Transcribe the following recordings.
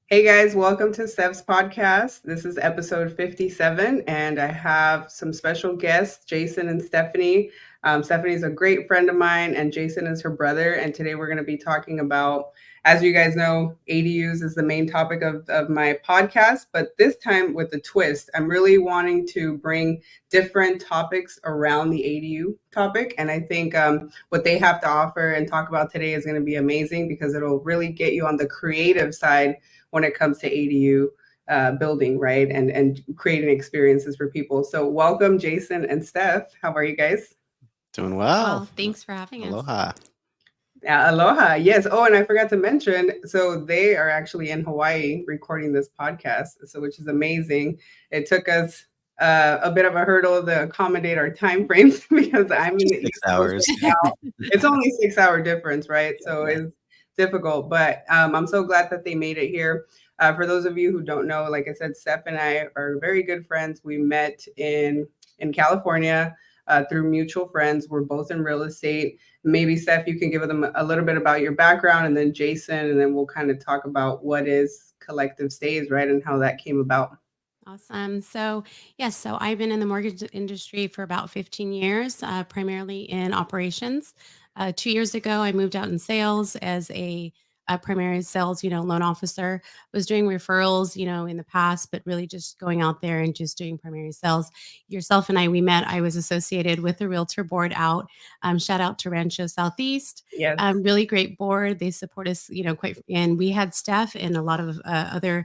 Hey guys, welcome to Steph's podcast. This is episode 57, and I have some special guests, Jason and Stephanie. Stephanie is a great friend of mine, and Jason is her brother. And today we're going to be talking about, as you guys know, ADUs is the main topic of my podcast, but this time with a twist. I'm really wanting to bring different topics around the ADU topic, and I think what they have to offer and talk about today is going to be amazing because it'll really get you on the creative side when it comes to ADU building, right? And creating experiences for people. So welcome, Jason and Steph. How are you guys? Doing well. Well, thanks for having us. Aloha. Aloha. Yes. Oh, and I forgot to mention, so they are actually in Hawaii recording this podcast, so which is amazing. It took us a bit of a hurdle to accommodate our time frames because I'm in the 6 hours. Now. It's only 6 hour difference, right? So it's difficult, but I'm so glad that they made it here. For those of you who don't know, like I said, Steph and I are very good friends. We met in California through mutual friends. We're both in real estate. Maybe Steph, you can give them a little bit about your background, and then Jason, and then we'll kind of talk about what is collective stays, right, and how that came about. Awesome. So, yes, so I've been in the mortgage industry for about 15 years, primarily in operations. 2 years ago, I moved out in sales as a primary sales, loan officer. Was doing referrals, in the past, but really just going out there and just doing primary sales. Yourself and I, we met. I was associated with the realtor board out. Shout out to Rancho Southeast. Yes. Really great board. They support us, quite. And we had Steph and a lot of other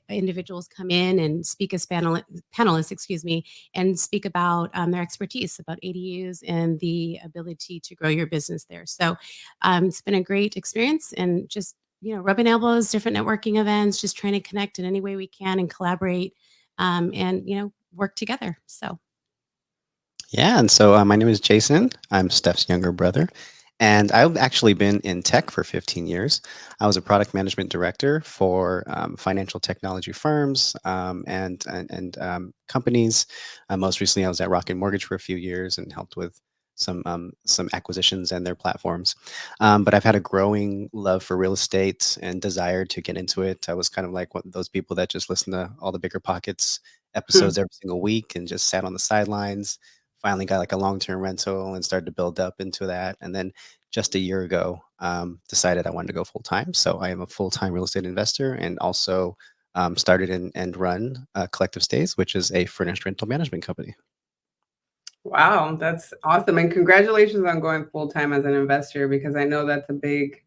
individuals come in and speak as panelists, and speak about their expertise about ADUs and the ability to grow your business there. So it's been a great experience, and just rubbing elbows, different networking events, just trying to connect in any way we can and collaborate, and work together. So Yeah, and so my name is Jason. I'm Steph's younger brother, and I've actually been in tech for 15 years. I was a product management director for financial technology firms and companies. Most recently, I was at Rocket Mortgage for a few years and helped with some acquisitions and their platforms. But I've had a growing love for real estate and desire to get into it. I was kind of like one of those people that just listen to all the Bigger Pockets episodes every single week and just sat on the sidelines. Finally got like a long-term rental and started to build up into that. And then just a year ago, decided I wanted to go full time. So I am a full-time real estate investor and also started and run Collective Stays, which is a furnished rental management company. Wow, that's awesome. And congratulations on going full time as an investor, because I know that's a big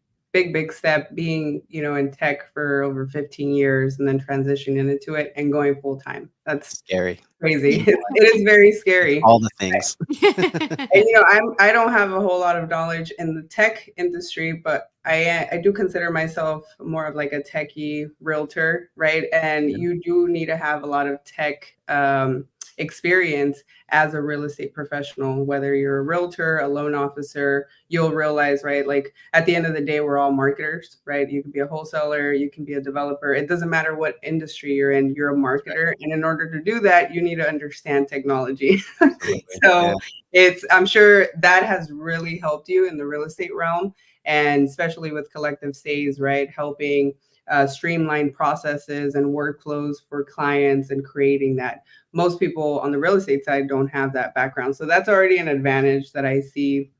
step being, in tech for over 15 years and then transitioning into it and going full time. That's Scary. crazy. It is very scary. All the things. And I don't have a whole lot of knowledge in the tech industry, but I do consider myself more of like a techie realtor, right? And Yeah. you do need to have a lot of tech experience as a real estate professional, whether you're a realtor, a loan officer. You'll realize, right, like at the end of the day, we're all marketers, right? You can be a wholesaler, you can be a developer. It doesn't matter what industry you're in, you're a marketer. And in order to do that, you need to understand technology. So I'm sure that has really helped you in the real estate realm, and especially with collective stays, right? Helping streamline processes and workflows for clients and creating that. Most people on the real estate side don't have that background. So that's already an advantage that I see.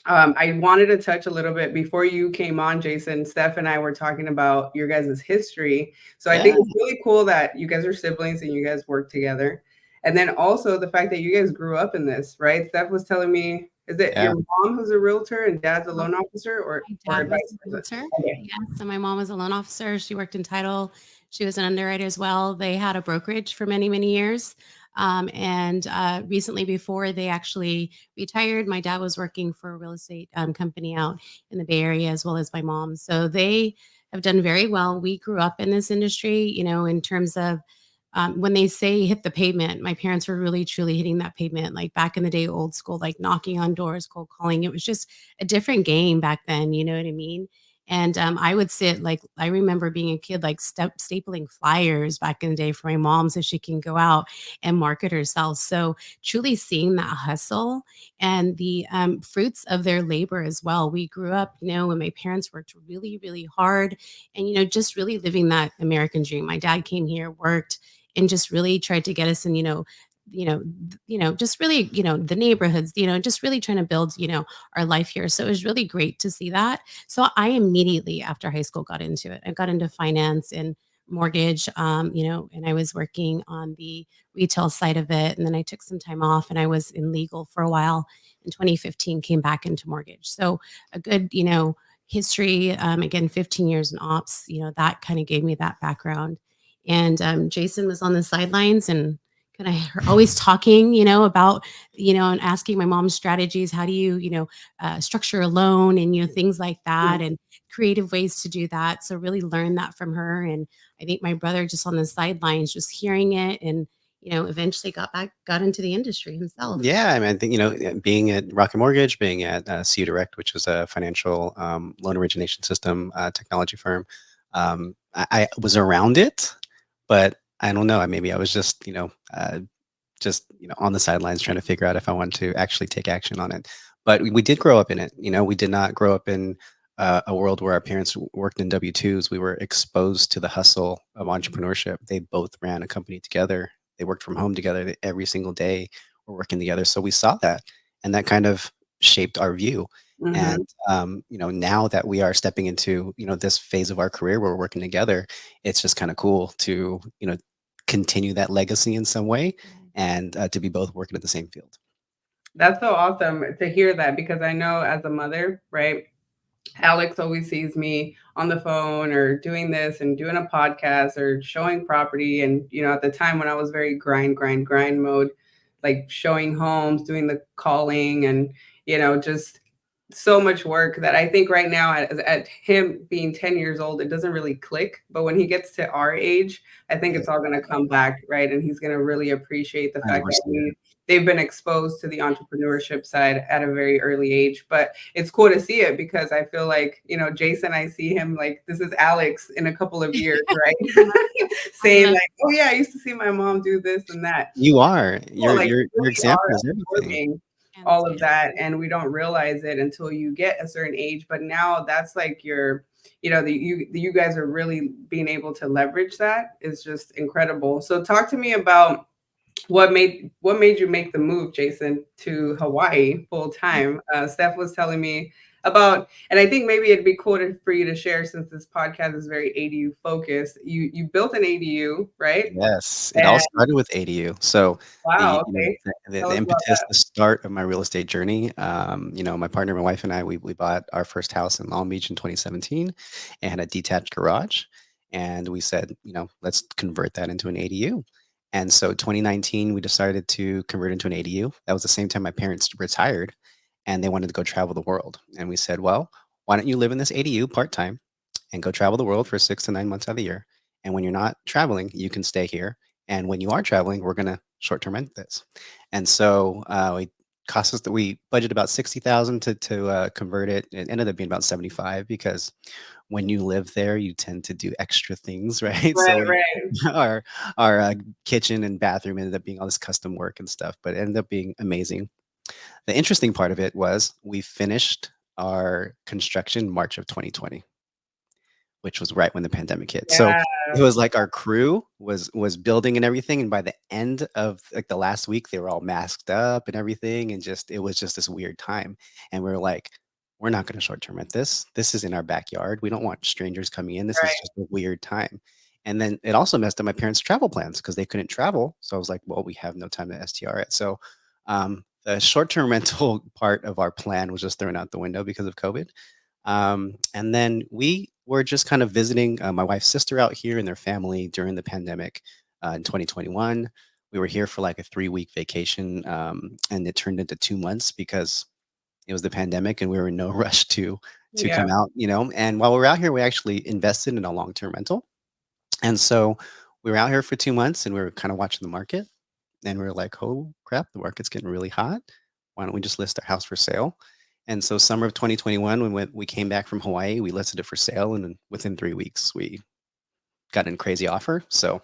I wanted to touch a little bit before you came on, Jason. Steph and I were talking about your guys' history. So I think it's really cool that you guys are siblings and you guys work together. And then also the fact that you guys grew up in this, right? Steph was telling me, is it your mom who's a realtor and dad's a loan officer, or my dad was vice a versa? realtor. Okay. Yeah, so my mom was a loan officer. She worked in title. She was an underwriter as well. They had a brokerage for many, many years. And recently, before they actually retired, my dad was working for a real estate company out in the Bay Area, as well as my mom. So they have done very well. We grew up in this industry, in terms of when they say hit the pavement, my parents were really truly hitting that pavement, like back in the day, old school, like knocking on doors, cold calling. It was just a different game back then. You know what I mean? And I would sit like, I remember being a kid, like stapling flyers back in the day for my mom so she can go out and market herself. So truly seeing that hustle and the fruits of their labor as well. We grew up, when my parents worked really, really hard and, just really living that American dream. My dad came here, worked, and just really tried to get us in, just really, the neighborhoods, just really trying to build, our life here. So it was really great to see that. So I immediately after high school got into it. I got into finance and mortgage, and I was working on the retail side of it. And then I took some time off and I was in legal for a while. In 2015, came back into mortgage. So a good, history, again, 15 years in ops, that kind of gave me that background. And Jason was on the sidelines and kind of always talking, about, and asking my mom strategies. How do you, structure a loan and, things like that and creative ways to do that. So really learned that from her. And I think my brother just on the sidelines, just hearing it and, eventually got into the industry himself. Yeah, I mean, I think, being at Rocket Mortgage, being at CU Direct, which was a financial loan origination system technology firm, I was around it, but I don't know. Maybe I was just on the sidelines trying to figure out if I wanted to actually take action on it. But we did grow up in it. We did not grow up in a world where our parents worked in W-2s. We were exposed to the hustle of entrepreneurship. They both ran a company together. They worked from home together every single day. We're working together. So we saw that, and that kind of shaped our view. Hmm. And now that we are stepping into this phase of our career where we're working together, it's just kind of cool to continue that legacy in some way, and to be both working in the same field. That's so awesome to hear that, because I know as a mother, right? Alex always sees me on the phone or doing this and doing a podcast or showing property. And, at the time when I was very grind mode, like showing homes, doing the calling and, just so much work that I think right now at him being 10 years old, it doesn't really click. But when he gets to our age, I think Yeah, it's all going to come back, right? And he's going to really appreciate the fact that 100%. they've been exposed to the entrepreneurship side at a very early age. But it's cool to see it because I feel like, Jason, I see him like this is Alex in a couple of years, right? I Saying love like, oh yeah, I used to see my mom do this and that. You are. Well, Your like your we your really example are is everything. absorbing and all of that, and we don't realize it until you get a certain age. But now that's like your, you guys are really being able to leverage that is just incredible. So talk to me about what made you make the move, Jason, to Hawaii full time? Steph was telling me about, and I think maybe it'd be cool for you to share since this podcast is very ADU focused. You built an ADU, right? Yes, it all And started with ADU. So wow, the okay, the tell us about impetus, the start of my real estate journey. My partner, my wife, and I, we bought our first house in Long Beach in 2017, and had a detached garage, and we said, let's convert that into an ADU. And so 2019, we decided to convert into an ADU. That was the same time my parents retired, and they wanted to go travel the world. And we said, well, why don't you live in this ADU part time and go travel the world for 6 to 9 months out of the year? And when you're not traveling, you can stay here. And when you are traveling, we're going to short-term rent this. And so we cost us that we budgeted about 60,000 to convert it. It ended up being about 75 because when you live there, you tend to do extra things, right? right, So right. our our kitchen and bathroom ended up being all this custom work and stuff, but it ended up being amazing. The interesting part of it was we finished our construction March of 2020, which was right when the pandemic hit. So Yeah, it was like our crew was building and everything, and by the end of like the last week, they were all masked up and everything, and just it was just this weird time. And we were like, we're not going to short term rent this. This is in our backyard. We don't want strangers coming in. This is right. just a weird time. And then it also messed up my parents' travel plans because they couldn't travel. So I was like, well, we have no time to STR it. So the short term rental part of our plan was just thrown out the window because of COVID. And then we were just kind of visiting my wife's sister out here and their family during the pandemic in 2021. We were here for like a 3 week vacation, and it turned into 2 months because it was the pandemic and we were in no rush to Yeah, come out. And while we were out here, we actually invested in a long term rental. And so we were out here for 2 months and we were kind of watching the market. And we were like, oh crap, the market's getting really hot. Why don't we just list our house for sale? And so summer of 2021, when we came back from Hawaii, we listed it for sale, and then within 3 weeks, we got a crazy offer. So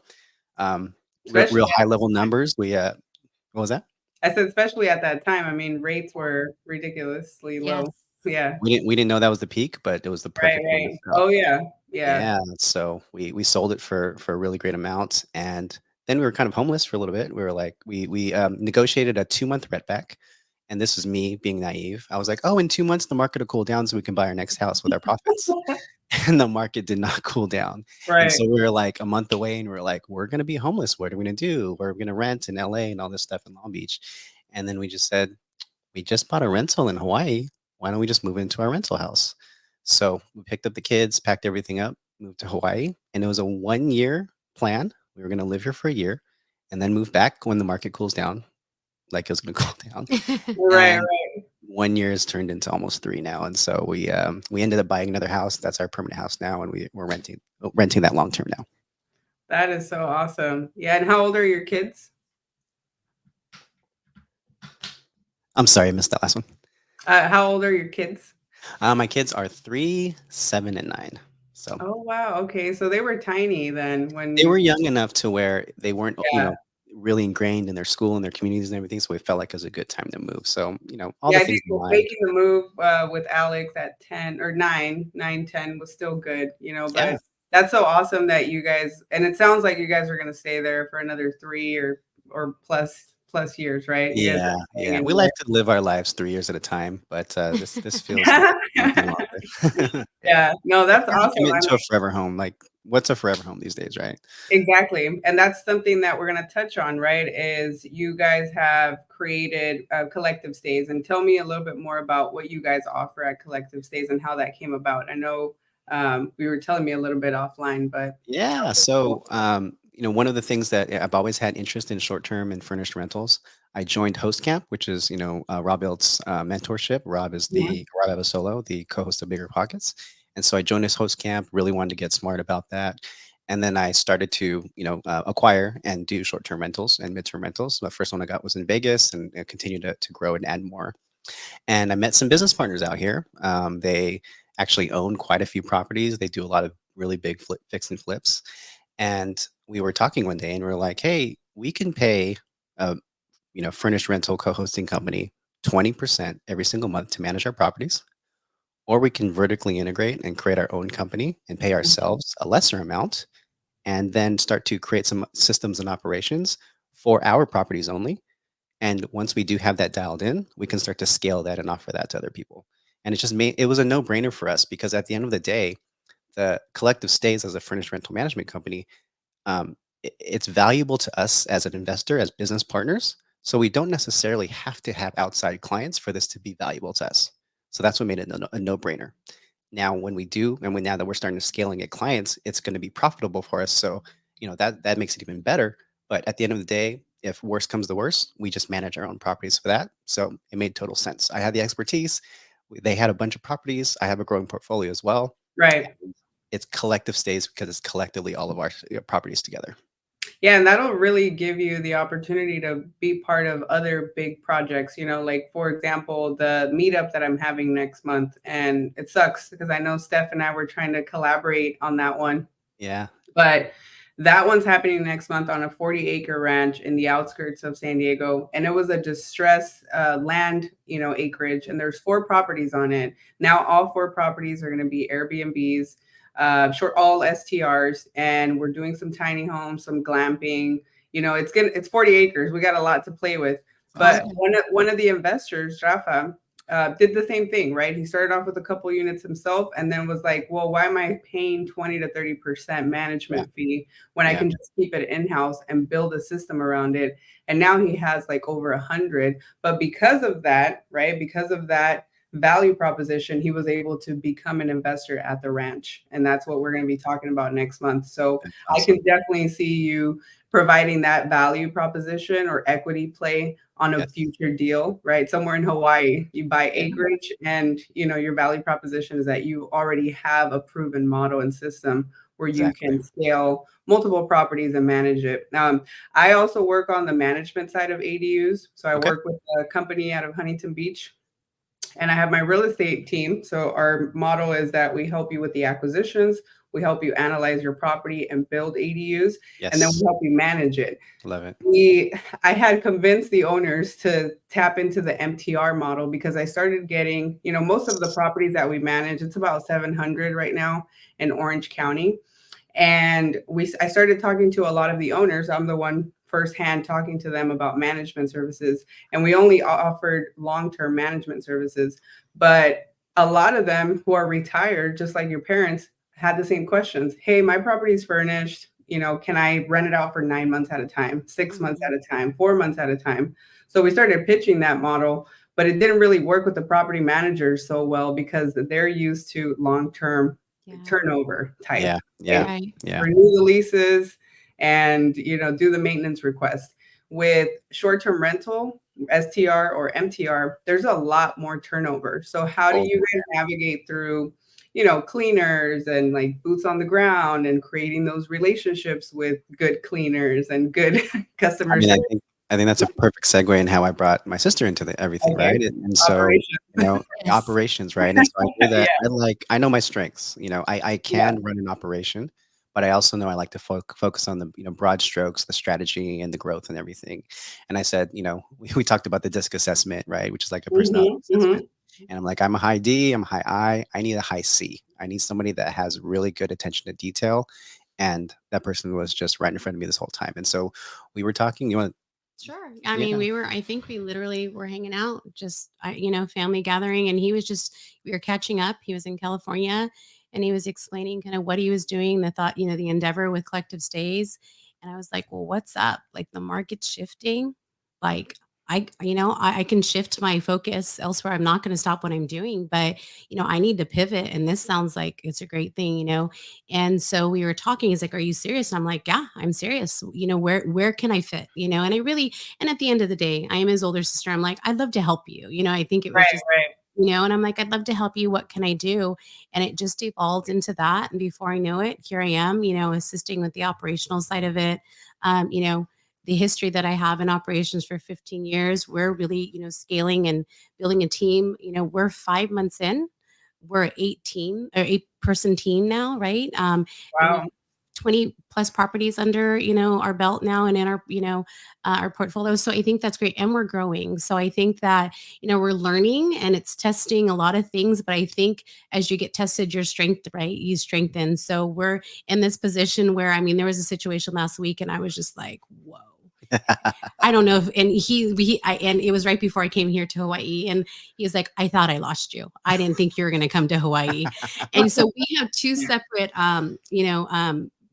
Especially real at high level numbers. What was that? I said especially at that time. I mean, rates were ridiculously low. Yes. Yeah. We didn't know that was the peak, but it was the Right, perfect one to right. sell. Oh, yeah. Yeah. Yeah, so we sold it for a really great amount, and then we were kind of homeless for a little bit. We were like, we negotiated a 2-month rent back, and this was me being naive. I was like, oh, in 2 months the market will cool down, so we can buy our next house with our profits. And the market did not cool down, and Right. so we were like a month away, and we are like, we're gonna be homeless. What are we gonna do? We're gonna rent in LA and all this stuff in Long Beach, and then we just said, we just bought a rental in Hawaii. Why don't we just move into our rental house? So we picked up the kids, packed everything up, moved to Hawaii, and it was a 1 year plan. We were going to live here for a year and then move back when the market cools down, like it was going to cool down. Right, And right. 1 year has turned into almost 3 now, and so we ended up buying another house. That's our permanent house now, and we're renting that long term now. That is so awesome. Yeah, and how old are your kids? I'm sorry, I missed that last one. How old are your kids? My kids are 3, 7, and 9. So Oh, wow. Okay, so they were tiny then when they you were young enough to where they weren't, yeah. really ingrained in their school and their communities and everything, so we felt like it was a good time to move. So, all Yeah, the I think things in mind. making the move, with Alex at 10 or 9, 10 was still good, Yeah. but that's so awesome that you guys and it sounds like you guys are gonna stay there for another 3 or plus years, right? You guys are Yeah, staying yeah. in We like to live our lives 3 years at a time, but, this feels like something there. longer. Yeah. Yeah, no, It's that's hard to awesome. commit into a forever home, like, what's a forever home these days, right? Exactly. And that's something that we're going to touch on, right? Is you guys have created collective stays. And tell me a little bit more about what you guys offer at collective stays and how that came about. I know we were telling me a little bit offline, but Yeah. So, one of the things that I've always had interest in short term and furnished rentals. I joined Host Camp, which is Rob Ilt's mentorship. yeah. Rob Abasolo, the co-host of Bigger Pockets, and so I joined his Host Camp. Really wanted to get smart about that, and then I started to acquire and do short term rentals and mid term rentals. The first one I got was in Vegas, and continued to grow and add more. And I met some business partners out here. They actually own quite a few properties. They do a lot of really big fix and flips. And we were talking one day, and we are like, "Hey, we can pay a furnished rental co-hosting company 20% every single month to manage our properties, or we can vertically integrate and create our own company and pay ourselves a lesser amount, and then start to create some systems and operations for our properties only, and once we do have that dialed in, we can start to scale that and offer that to other people." And it was a no-brainer for us because at the end of the day, the collective stays as a furnished rental management company, it's valuable to us as an investor, as business partners. So we don't necessarily have to have outside clients for this to be valuable to us. So that's what made it a no-brainer. Now, when we do, and now that we're starting to scale and get clients, it's going to be profitable for us. So, that makes it even better. But at the end of the day, if worst comes to worst, we just manage our own properties for that. So it made total sense. I had the expertise. They had a bunch of properties. I have a growing portfolio as well. Right. And it's collective stays because it's collectively all of our properties together. Yeah, and that'll really give you the opportunity to be part of other big projects, like for example, the meetup that I'm having next month. And it sucks because I know Steph and I were trying to collaborate on that one. Yeah. But that one's happening next month on a 40-acre ranch in the outskirts of San Diego, and it was a distressed land, acreage, and there's 4 properties on it. Now all 4 properties are going to be Airbnbs, short all STRs, and we're doing some tiny homes, some glamping. It's 40 acres. We got a lot to play with. But Awesome. one of the investors, Rafa, did the same thing, right? He started off with a couple units himself and then was like, well, why am I paying 20 to 30% Yeah. management fee when I Yeah. can just keep it in-house and build a system around it? And now he has like over 100. But because of that, right? Because of that value proposition, he was able to become an investor at the ranch. And that's what we're going to be talking about next month. So That's I can awesome. definitely see you providing that value proposition or equity play on a Yes. future deal, right? Somewhere in Hawaii, you buy Yeah. acreage and your value proposition is that you already have a proven model and system where you Exactly. can scale multiple properties and manage it. I also work on the management side of ADUs. So I Okay. work with a company out of Huntington Beach, And I have my real estate team. So our model is that we help you with the acquisitions, we help you analyze your property and build ADUs, and then we Yes. help you manage it. Love it. I had convinced the owners to tap into the MTR model because I started getting, most of the properties that we manage, it's about 700 right now in Orange County. And I started talking to a lot of the owners. I'm the one firsthand talking to them about management services. And we only offered long-term management services. But a lot of them who are retired, just like your parents, had the same questions. Hey, my property is furnished. Can I rent it out for 9 months at a time, 6 months at a time, 4 months at a time? So we started pitching that model, but it didn't really work with the property managers so well because they're used to long-term turnover type. Yeah. Yeah. Right. Yeah. Renew the leases and do the maintenance request. With short-term rental, STR or MTR, there's a lot more turnover. So how do you guys navigate through cleaners and like boots on the ground and creating those relationships with good cleaners and good customer service? I think that's a perfect segue in how I brought my sister into everything, Okay. right? And so, Operations. the operations, right? And so I knew that Yeah. I know my strengths. I can run an operation, but I also know I like to focus on the broad strokes, the strategy and the growth and everything. And I said, we talked about the DISC assessment, right? Which is like a personality assessment. And I'm like, I'm a high D, I'm a high I. I need a high C. I need somebody that has really good attention to detail. And that person was just right in front of me this whole time. And so we were talking. You want? Sure. I mean, I think we literally were hanging out, just, family gathering. And we were catching up. He was in California and he was explaining kind of what he was doing, the thought, the endeavor with collective stays. And I was like, well, what's up? Like the market's shifting. Like I can shift my focus elsewhere. I'm not going to stop what I'm doing, but, I need to pivot. And this sounds like it's a great thing. And so we were talking, he's like, are you serious? And I'm like, yeah, I'm serious. Where can I fit? And and at the end of the day, I am his older sister. I'm like, I'd love to help you. I think it was Right, just, right. and I'm like, I'd love to help you. What can I do? And it just evolved into that. And before I know it, here I am, assisting with the operational side of it. The history that I have in operations for 15 years, we're really, scaling and building a team. We're 5 months in, we're 8-person team now, right? And we Wow. have 20 plus properties under, our belt now and in our, our portfolio. So I think that's great. And we're growing. So I think that, we're learning and it's testing a lot of things, but I think as you get tested, your strength, right? You strengthen. So we're in this position where, there was a situation last week and I was just like, whoa. I don't know if, and and it was right before I came here to Hawaii and he was like, I thought I lost you. I didn't think you were going to come to Hawaii. And so we have two separate,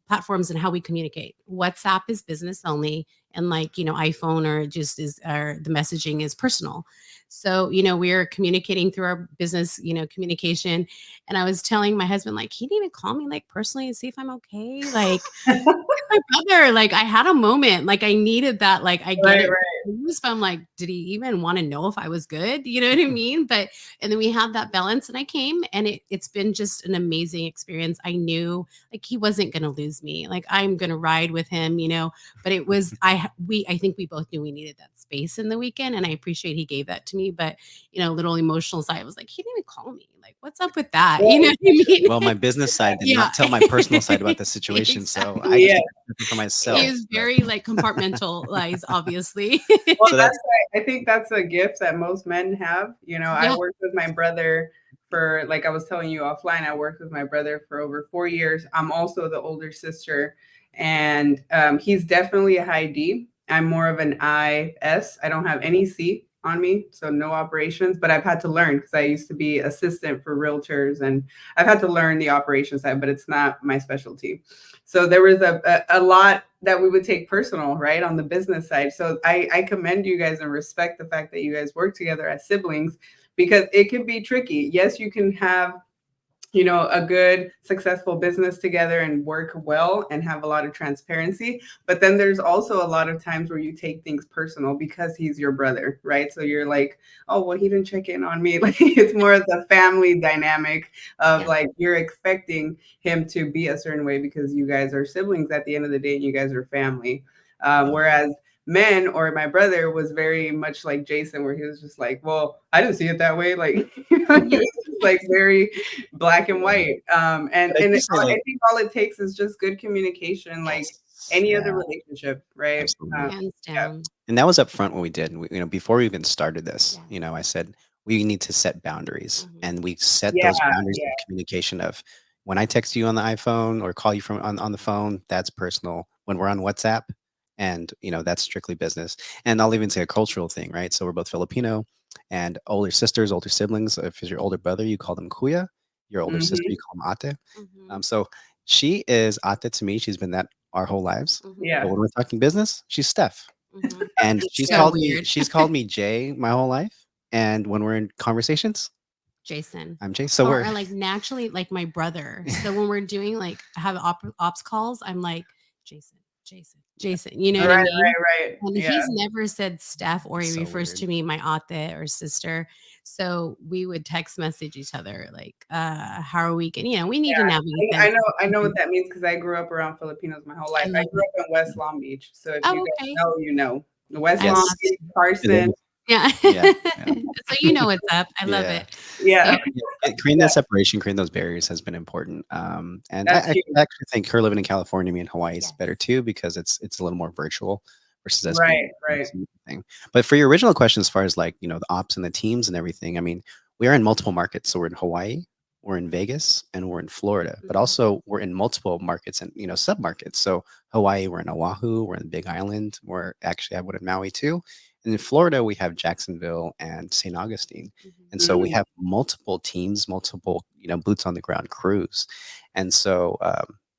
platforms and how we communicate. WhatsApp is business only and iPhone or the messaging is personal. So, we're communicating through our business, communication. And I was telling my husband, like, he didn't even call me personally and see if I'm okay. Like my brother, I had a moment, I needed that, I get it. But I'm like, did he even want to know if I was good? You know what I mean? But, and then we had that balance and I came and it's been just an amazing experience. I knew he wasn't going to lose me. I'm going to ride with him, but it was, I think we both knew we needed that space in the weekend. And I appreciate he gave that to me, but little emotional side was like, he didn't even call me. What's up with that? You know what I mean? Well, my business side did not tell my personal side about the situation. Exactly. So I just did for myself. He was very compartmentalized, obviously. Well, so I think that's a gift that most men have. I worked with my brother for, like I was telling you offline, I worked with my brother for over 4 years. I'm also the older sister, and he's definitely a high D. I'm more of an IS. I don't have any C on me, so no operations, but I've had to learn because I used to be assistant for realtors and I've had to learn the operations side, but it's not my specialty. So there was a lot that we would take personal, right, on the business side. So I commend you guys and respect the fact that you guys work together as siblings because it can be tricky. Yes, you can have a good, successful business together and work well and have a lot of transparency. But then there's also a lot of times where you take things personal because he's your brother, right? So you're like, oh, well, he didn't check in on me. It's more of the family dynamic of you're expecting him to be a certain way because you guys are siblings at the end of the day and you guys are family. Whereas men or my brother was very much like Jason, where he was just like, well, I didn't see it that way. Like, he was just like very black and Yeah. white. And But I and do it, say like, I think all it takes is just good communication, like yes, any yeah, other relationship, right? absolutely. Hands Yeah. down. And that was up front when we did. Before we even started this, Yes. I said we need to set boundaries, Mhm. and we set Yeah. those boundaries Yeah. of communication. Of when I text you on the iPhone or call you from on the phone, that's personal. When we're on WhatsApp, and that's strictly business. And I'll even say a cultural thing, right? So we're both Filipino, and older sisters, older siblings. If it's your older brother, you call them kuya. Your older sister, Hmm. you call them ate. Mhm. So she is ate to me. She's been that our whole lives. Mhm. But Yeah. when we're talking business, she's Steph. Mhm. And It's she's Yeah. so called me weird. she's called me Jay my whole life, and when we're in conversations, Jason. I'm Jay. So Or, we're or like naturally, like my brother. So when we're doing like have ops calls, I'm like Jason, Jason, Jason. You know yeah, what I Right. mean? Right. And Yeah. he's never said Steph, or it's he so refers weird. to me my ate or sister. So we would text message each other like, how are we getting? We need to navigate I this. know, I know what that means because I grew up around Filipinos my whole I life. I love grew it. up in West Long Beach, so if you Oh, guys okay. know, you know. West I Long love Yes. it. Beach, It Carson. is. Yeah. Yeah, yeah, So you know what's up. I love yeah. it. Yeah, So Creating yeah, that separation, creating those barriers has been important. And that's I huge. actually think her living in California, me in Hawaii is yes. better too, because it's a little more virtual versus us being Right, right. thing. But for your original question, as far as like, the ops and the teams and everything, I mean, we are in multiple markets. So we're in Hawaii, we're in Vegas, and we're in Florida. But Mhm. also we're in multiple markets and sub markets. So Hawaii, we're in Oahu, we're in the Big Island, we're actually I have one in Maui too. And in Florida, we have Jacksonville and St. Augustine. Mhm. And so we Mm, have multiple teams, multiple, boots on the ground crews. And so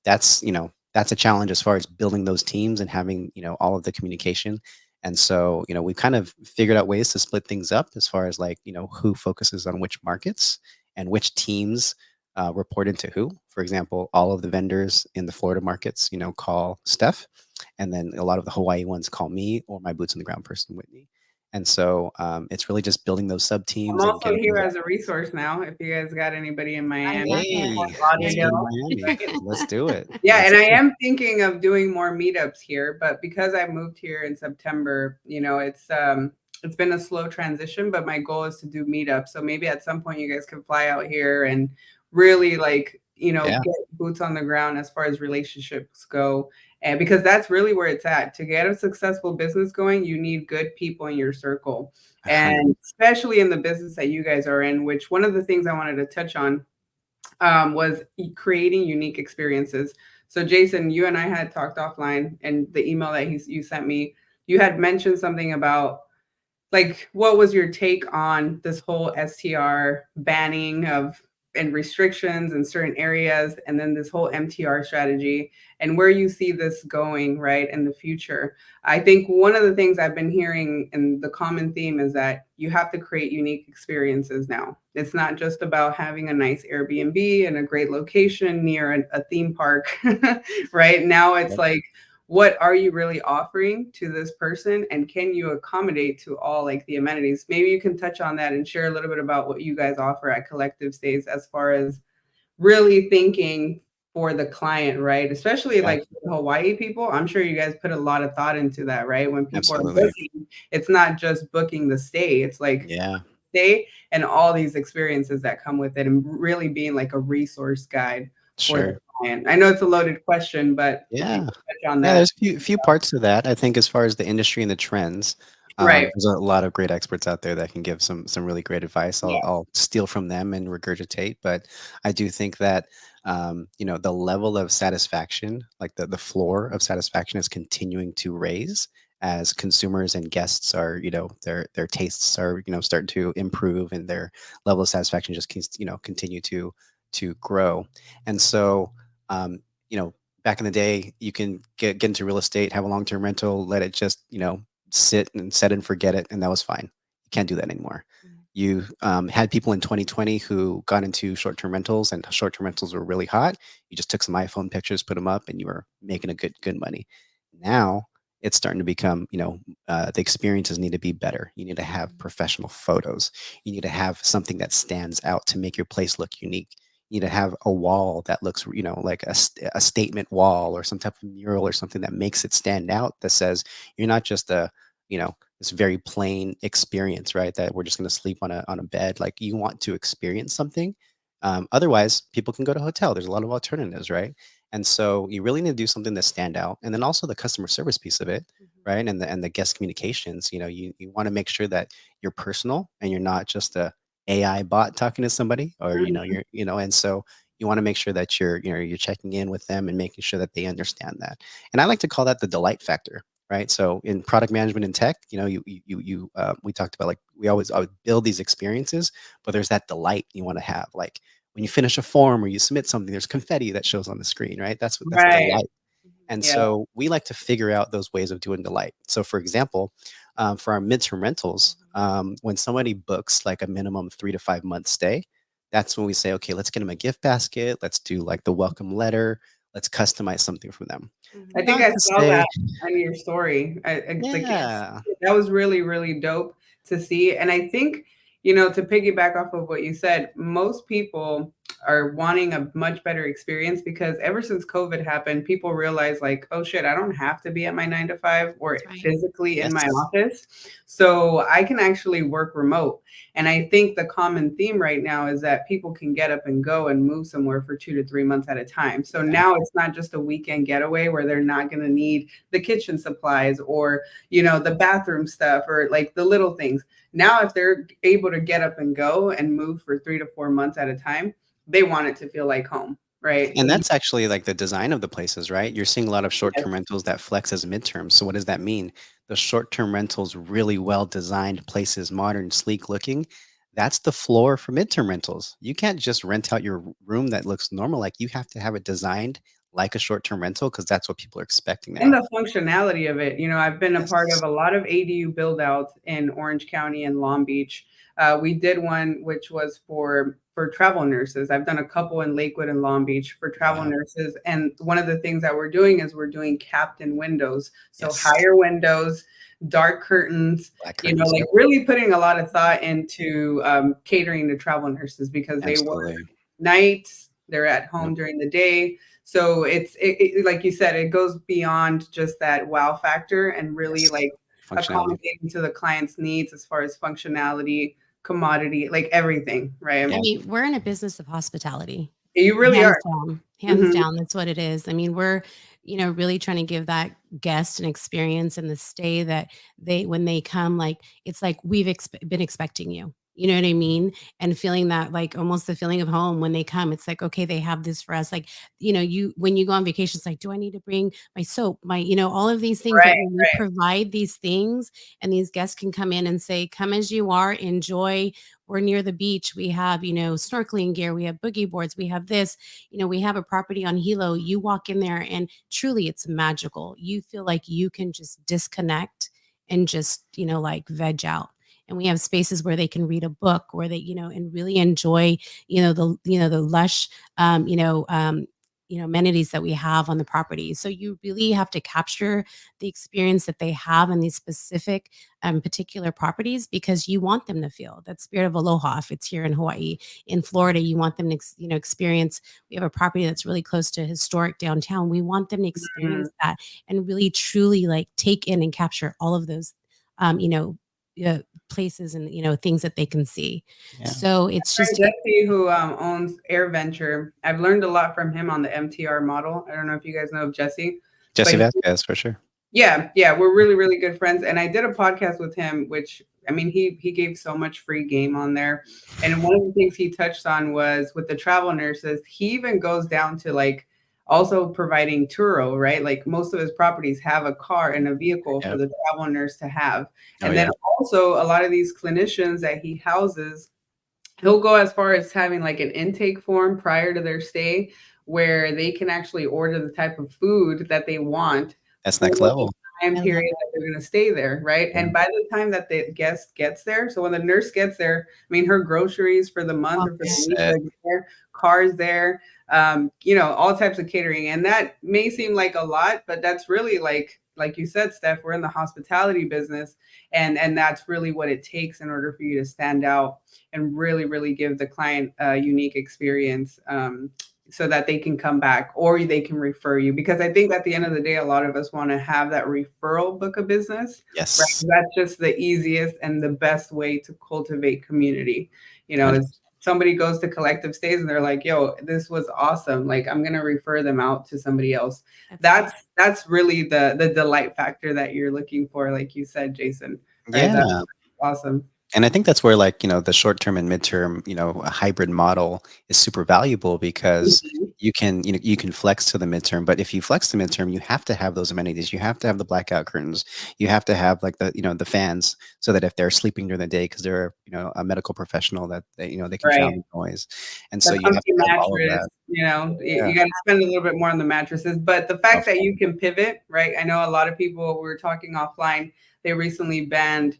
that's a challenge as far as building those teams and having, all of the communication. And so, we've kind of figured out ways to split things up as far as like, who focuses on which markets and which teams report into who. For example, all of the vendors in the Florida markets, call Steph, and then a lot of the Hawaii ones call me or my boots on the ground person, Whitney. And so it's really just building those sub I'm teams and also getting here those. as a resource now. If you guys got anybody in I Miami love it. or Hey, let's go to Lauderdale, Miami. right? Let's do it. Yeah, Let's and I do it. am thinking of doing more meetups here, but because I moved here in September, it's been a slow transition, but my goal is to do meetups. So maybe at some point you guys can fly out here and really like, Yeah, get boots on the ground as far as relationships go. And because that's really where it's at. To get a successful business going, you need good people in your circle. 100. And especially in the business that you guys are in, which one of the things I wanted to touch on was creating unique experiences. So, Jason, you and I had talked offline, and the email that you sent me, you had mentioned something about like what was your take on this whole STR banning of and restrictions in certain areas, and then this whole MTR strategy, and where you see this going right in the future? I think one of the things I've been hearing, and the common theme, is that you have to create unique experiences now. It's not just about having a nice Airbnb and a great location near a theme park. Right now it's Yep. like, what are you really offering to this person, and can you accommodate to all like the amenities? Maybe you can touch on that and share a little bit about what you guys offer at Collective Stays as far as really thinking for the client, right? Especially Yeah, like for the Hawaii people, I'm sure you guys put a lot of thought into that, right? When people are absolutely. booking, it's not just booking the stay, it's like Yeah, stay and all these experiences that come with it, and really being like a resource guide for the sure. client. I know it's a loaded question, but if you Yeah. could touch on Yeah, that. there's a few parts to that. I think as far as the industry and the trends, Right. there's a lot of great experts out there that can give some really great advice. I'll Yeah. I'll steal from them and regurgitate, but I do think that the level of satisfaction, like the floor of satisfaction, is continuing to raise as consumers and guests are, their tastes are, starting to improve, and their level of satisfaction just continue to grow. And so um, you know, back in the day, you can get into real estate, have a long-term rental, let it just, sit and set and forget it, and that was fine. You can't do that anymore. Mhm. You had people in 2020 who got into short-term rentals, and short-term rentals were really hot. You just took some iPhone pictures, put them up, and you were making a good money. Now it's starting to become, the experiences need to be better. You need to have Mhm. professional photos. You need to have something that stands out to make your place look unique. need to have a wall that looks, like a statement wall or some type of mural or something that makes it stand out, that says you're not just this very plain experience, right? That we're just going to sleep on a bed. Like, you want to experience something. Otherwise, people can go to a hotel. There's a lot of alternatives, right? And so you really need to do something that stand out. And then also the customer service piece of it, right? And the guest communications. You want to make sure that you're personal and you're not just a AI bot talking to somebody, or Mhm. and so you want to make sure that you're checking in with them and making sure that they understand that. And I like to call that the delight factor, right? So in product management and tech, we talked about, like, I would build these experiences, but there's that delight you want to have, like when you finish a form or you submit something, there's confetti that shows on the screen, right? That's Right. delight. And Yeah. so we like to figure out those ways of doing delight. So, for example, for our midterm rentals, when somebody books like a minimum 3 to 5 month stay, that's when we say, okay, let's get them a gift basket. Let's do like the welcome letter. Let's customize something for them. I think Not I to saw say, that on your story. The kids, yeah, that was really, really dope to see. And I think, to piggyback off of what you said, most people are wanting a much better experience because ever since COVID happened, people realize, like, oh shit, I don't have to be at my 9 to 5 or That's right. physically in my yes, office. So I can actually work remote. And I think the common theme right now is that people can get up and go and move somewhere for 2 to 3 months at a time. So yeah. now it's not just a weekend getaway where they're not going to need the kitchen supplies or, the bathroom stuff or like the little things. Now, if they're able to get up and go and move for 3 to 4 months at a time, they want it to feel like home, right? And that's actually like the design of the places, right? You're seeing a lot of Yes. short-term rentals that flex as midterms. So what does that mean? The short-term rentals, really well designed places, modern, sleek looking. That's the floor for midterm rentals. You can't just rent out your room that looks normal. Like, you have to have it designed like a short-term rental, because that's what people are expecting And now. the functionality of it. I've been a part of Yes. a lot of ADU build outs in Orange County and Long Beach. We did one which was for travel nurses. I've done a couple in Lakewood and Long Beach for travel Yeah. nurses. And one of the things that we're doing is we're doing captain windows. So Yes. higher windows, dark curtains, Black curtains. like Yep. really putting a lot of thought into catering to travel nurses because they work Absolutely. nights, they're at Yep. home during the day. So like you said, it goes beyond just that wow factor and really Yes. like Functionality. accommodating to the client's needs as far as functionality, commodity, like everything, right? I Yeah. mean, we're in a business of hospitality. You really Hands are. down, hands Mhm. down, that's what it is. I mean, we're, really trying to give that guest an experience and the stay that when they come, like, it's like we've been expecting you. You know what I mean? And feeling that, like, almost the feeling of home when they come. It's like, okay, they have this for us. Like, when you go on vacation, it's like, do I need to bring my soap? All of these things. But Right, when we provide these things and these guests can come in and say, come as you are, enjoy. We're near the beach. We have, snorkeling gear. We have boogie boards. We have this, we have a property on Hilo. You walk in there and truly it's magical. You feel like you can just disconnect and just, like veg out. And we have spaces where they can read a book, where they, and really enjoy, the lush, amenities that we have on the property. So you really have to capture the experience that they have in these specific particular properties, because you want them to feel that spirit of aloha. If it's here in Hawaii, in Florida, you want them to experience. We have a property that's really close to historic downtown. We want them to Mhm. experience that and really truly like take in and capture all of those um, you know uh, places and things that they can see. Yeah. So it's Friend just Jesse, who owns Air Venture, I've learned a lot from him on the MTR model. I don't know if you guys know of Jesse, Jesse but Vasquez, for sure. yeah, yeah, we're really, really good friends. And I did a podcast with him, which I mean, he gave so much free game on there. And one of the things he touched on was with the travel nurses, he even goes down to like also providing Turo, right? Like most of his properties have a car and a vehicle for Yep. the travel nurse to have. Oh, And then yeah. also a lot of these clinicians that he houses, he'll go as far as having like an intake form prior to their stay where they can actually order the type of food that they want That's for next the level. time I love period that they're going to stay there, right? Yeah. And by the time that the guest gets there, so when the nurse gets there, I mean, her groceries for the month all or for the week Set. are there, cars there, all types of catering. And that may seem like a lot, but that's really like like you said, Steph, we're in the hospitality business, and that's really what it takes in order for you to stand out and really, really give the client a unique experience. So that they can come back or they can refer you. Because I think at the end of the day, a lot of us want to have that referral book of business. Right? Yes. That's just the easiest and the best way to cultivate community. Hundred- Is somebody goes to collective stays and they're like, yo, this was awesome. Like, I'm going to refer them out to somebody else. That's really the delight factor that you're looking for. Like you said, Jason, right? Yeah. That's awesome. And I think that's where, like, the short term and midterm, a hybrid model is super valuable because Mhm. you can flex to the midterm. But if you flex the midterm, you have to have those amenities. You have to have the blackout curtains. You have to have like the fans so that if they're sleeping during the day because they're, a medical professional that they can drown Right. the noise. And so The you have comfy to have all of mattress, that. Yeah. you got to spend a little bit more on the mattresses. But the Oh, fact that you can pivot, right? I know a lot of people, we were talking offline, they recently banned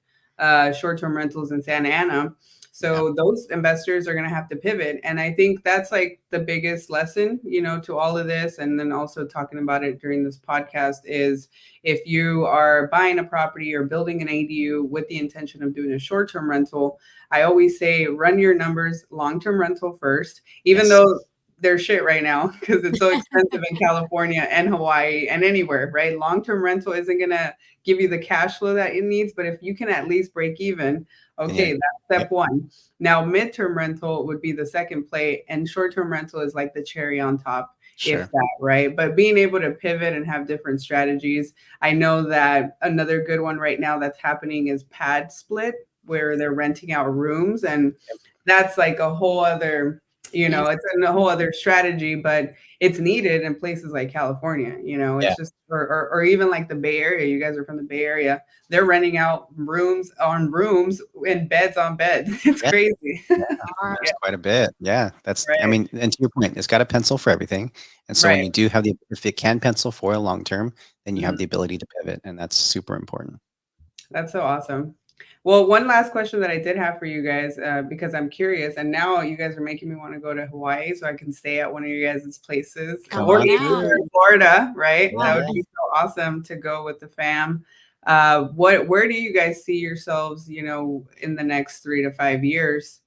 short-term rentals in Santa Ana. yeah. So those investors are going to have to pivot. And I think that's like the biggest lesson, to all of this. And then also talking about it during this podcast is if you are buying a property or building an ADU with the intention of doing a short-term rental, I always say run your numbers long-term rental first, even Yes. though they're shit right now because it's so expensive in California and Hawaii and anywhere, right? Long-term rental isn't going to give you the cash flow that it needs, but if you can at least break even, okay, Yeah. that's step one. Now, midterm rental would be the second play, and short-term rental is like the cherry on top, if Sure. that, right? But being able to pivot and have different strategies. I know that another good one right now that's happening is pad split, where they're renting out rooms, and that's like a whole other, Yes. it's a whole other strategy, but it's needed in places like California. Yeah. It's just, or even like the Bay Area. You guys are from the Bay Area. They're renting out rooms on rooms and beds on beds. It's Yeah. crazy. There's quite a bit. Yeah. I Right. mean, and to your point, it's got a pencil for everything. And so when Right. you do have if it can pencil for a long term, then you Mhm. have the ability to pivot. And that's super important. That's so awesome. Well, one last question that I did have for you guys, because I'm curious, and now you guys are making me want to go to Hawaii so I can stay at one of your guys' places, Come or on even out. in Florida, right? That Yeah. would be so awesome to go with the fam. Where do you guys see yourselves, in the next 3 to 5 years,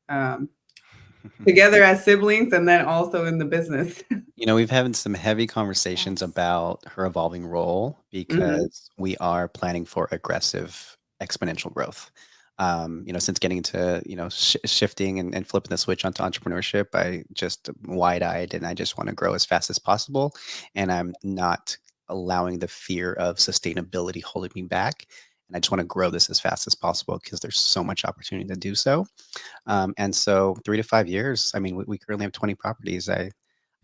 together as siblings, and then also in the business? We've had some heavy conversations Yes. about her evolving role Mhm. because we are planning for aggressive exponential growth. Since getting into, shifting and flipping the switch onto entrepreneurship, I just wide eyed and I just want to grow as fast as possible. And I'm not allowing the fear of sustainability holding me back. And I just want to grow this as fast as possible because there's so much opportunity to do so. And so 3 to 5 years, I mean, we currently have 20 properties.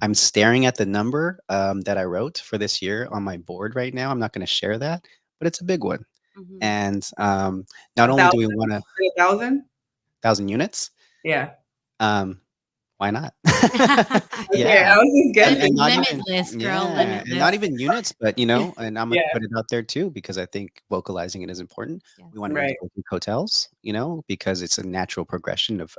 I'm staring at the number that I wrote for this year on my board right now. I'm not going to share that, but it's a big one. Mhm. And not A only do we want thousand, 1,000? 1,000 units, Yeah. um, why not? Okay, Yeah. I was just And guessing. not even Limitless, girl, yeah, and not limitless. even units, but, and I'm gonna Yeah. put it out there too because I think vocalizing it is important. We Yes. wanna make Right. it boutique hotels, because it's a natural progression of,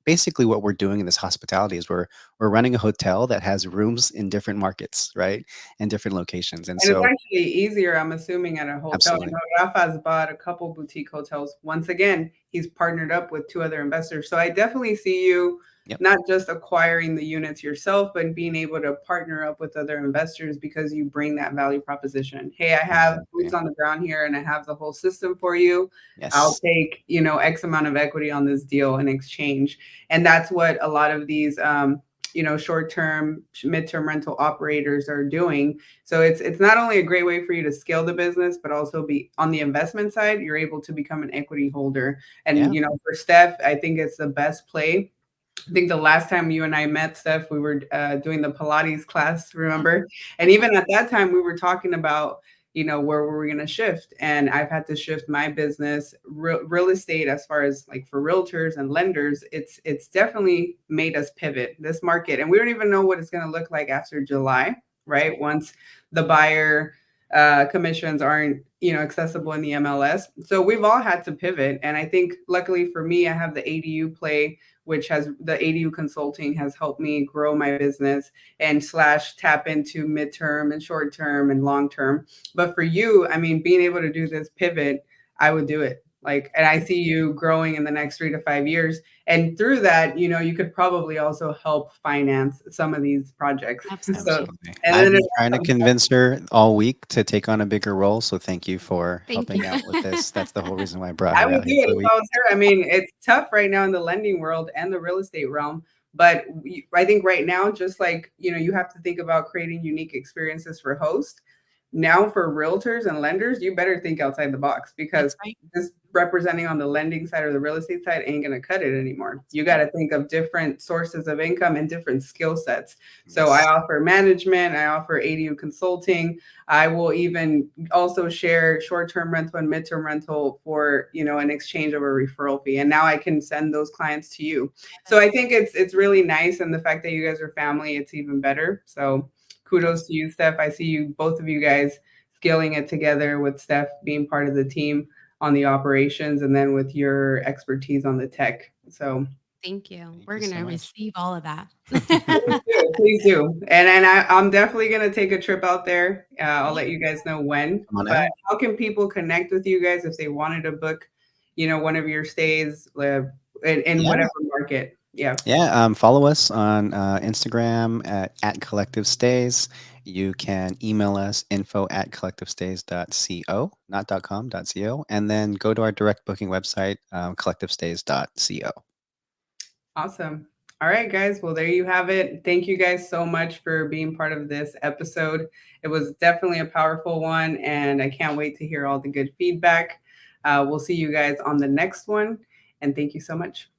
basically what we're doing in this hospitality is we're running a hotel that has rooms in different markets, right? And different locations, and And it's so actually easier, I'm assuming, at a hotel. I absolutely. know Rafa's bought a couple boutique hotels. Once again, he's partnered up with two other investors. So I definitely see you Yep. not just acquiring the units yourself, but being able to partner up with other investors because you bring that value proposition. Hey, I have Exactly. boots on the ground here and I have the whole system for you. I'll Yes. take, X amount of equity on this deal in exchange. And that's what a lot of these short-term, midterm rental operators are doing. So it's not only a great way for you to scale the business, but also be on the investment side, you're able to become an equity holder. And Yeah. for Steph, I think it's the best play. I think the last time you and I met, Steph, we were doing the Pilates class, remember? And even at that time, we were talking about, where were we going to shift? And I've had to shift my business, real estate, as far as like for realtors and lenders. It's definitely made us pivot this market, and we don't even know what it's going to look like after July, right? Once the buyer commissions aren't accessible in the MLS. So we've all had to pivot, and I think luckily for me, I have the ADU play which has the ADU consulting has helped me grow my business and slash tap into midterm and short term and long term. But for you, I mean, being able to do this pivot, I would do it. Like, and I see you growing in the next 3 to 5 years. And through that, you know, you could probably also help finance some of these projects. Absolutely. So, Absolutely. and I've then been trying to convince her all week to take on a bigger role. So thank you for Thank helping you. out with this. That's the whole reason why I brought I her would out do here it for the if week. I was her. I mean, it's tough right now in the lending world and the real estate realm. But I think right now, just like, you know, you have to think about creating unique experiences for hosts. Now for realtors and lenders, you better think outside the box because That's right. just representing on the lending side or the real estate side ain't going to cut it anymore. You got to think of different sources of income and different skill sets. So I Yes. offer management, I offer ADU consulting. I will even also share short-term rental and midterm rental for, you know, an exchange of a referral fee. And now I can send those clients to you. So I think it's really nice. And the fact that you guys are family, it's even better. So kudos to you, Steph. I see you, both of you guys, scaling it together with Steph being part of the team on the operations and then with your expertise on the tech. So Thank you. Thank We're you going so to much. receive all of that. please do. And I'm definitely going to take a trip out there. I'll let you guys know when. Come on But out. how can people connect with you guys if they wanted to book, you know, one of your stays in Yeah. whatever market? Yeah. Yeah. Follow us on Instagram at Collective Stays. You can email us info@collectivestays.co, not .com, .co, and then go to our direct booking website, collectivestays.co. Awesome. All right, guys. Well, there you have it. Thank you guys so much for being part of this episode. It was definitely a powerful one, and I can't wait to hear all the good feedback. We'll see you guys on the next one, and thank you so much.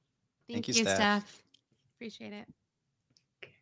Thank you, you, Steph. Steph. Appreciate it.